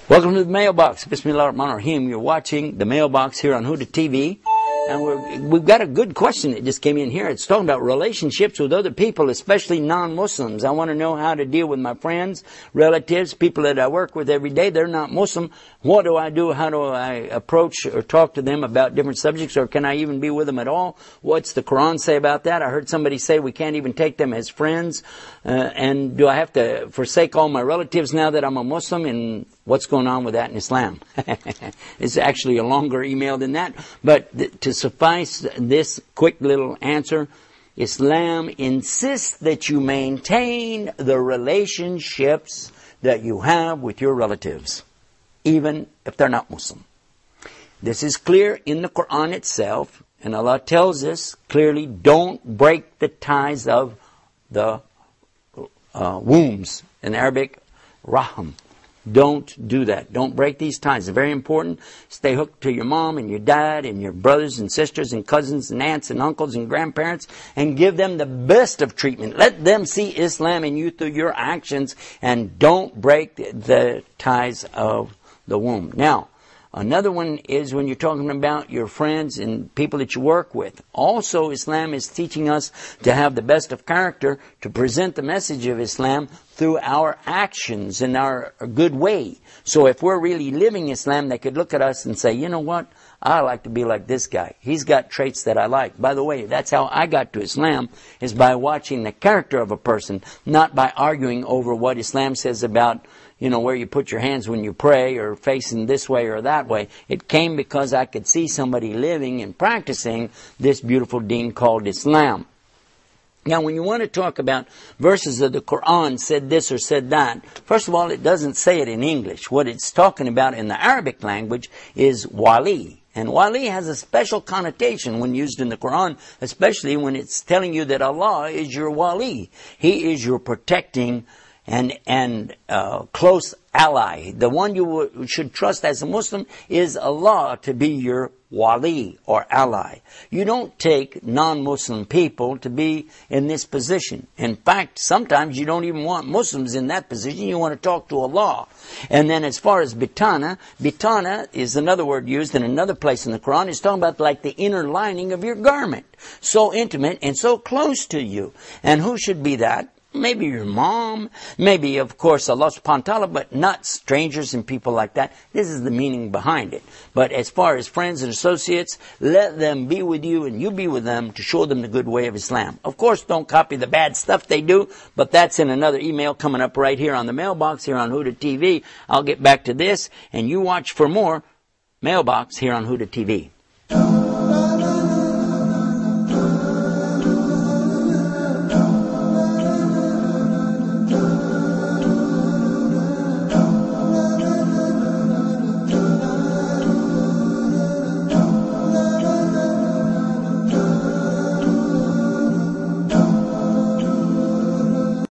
Welcome to the mailbox. Bismillahirrahmanirrahim. You're watching the mailbox here on Huda TV. And we've got a good question that just came in here. It's talking about relationships with other people, especially non-Muslims. I want to know how to deal with my friends, relatives, people that I work with every day. They're not Muslim. What do I do? How do I approach or talk to them about different subjects? Or can I even be with them at all? What's the Quran say about that? I heard somebody say we can't even take them as friends. And do I have to forsake all my relatives now that I'm a Muslim? And what's going on with that in Islam? It's actually a longer email than that. But to suffice this quick little answer, Islam insists that you maintain the relationships that you have with your relatives, even if they're not Muslim. This is clear in the Quran itself, and Allah tells us clearly, don't break the ties of the wombs. In Arabic, rahim. Don't do that. Don't break these ties. It's very important. Stay hooked to your mom and your dad and your brothers and sisters and cousins and aunts and uncles and grandparents, and give them the best of treatment. Let them see Islam in you through your actions, and don't break the ties of the womb. Now, another one is when you're talking about your friends and people that you work with. Also, Islam is teaching us to have the best of character, to present the message of Islam through our actions and our good way. So if we're really living Islam, they could look at us and say, you know what? I like to be like this guy. He's got traits that I like. By the way, that's how I got to Islam, is by watching the character of a person, not by arguing over what Islam says about, you know, where you put your hands when you pray or facing this way or that way. It came because I could see somebody living and practicing this beautiful deen called Islam. Now, when you want to talk about verses of the Quran said this or said that, first of all, it doesn't say it in English. What it's talking about in the Arabic language is wali. And wali has a special connotation when used in the Quran, especially when it's telling you that Allah is your wali. He is your protecting and close ally. The one you should trust as a Muslim is Allah to be your wali or ally. You don't take non-Muslim people to be in this position. In fact, sometimes you don't even want Muslims in that position. You want to talk to Allah. And then as far as bitana is another word used in another place in the Quran. It's talking about like the inner lining of your garment. So intimate and so close to you. And who should be that? Maybe your mom, maybe, of course, Allah subhanahu wa ta'ala, but not strangers and people like that. This is the meaning behind it. But as far as friends and associates, let them be with you and you be with them to show them the good way of Islam. Of course, don't copy the bad stuff they do, but that's in another email coming up right here on the mailbox here on Huda TV. I'll get back to this, and you watch for more mailbox here on Huda TV.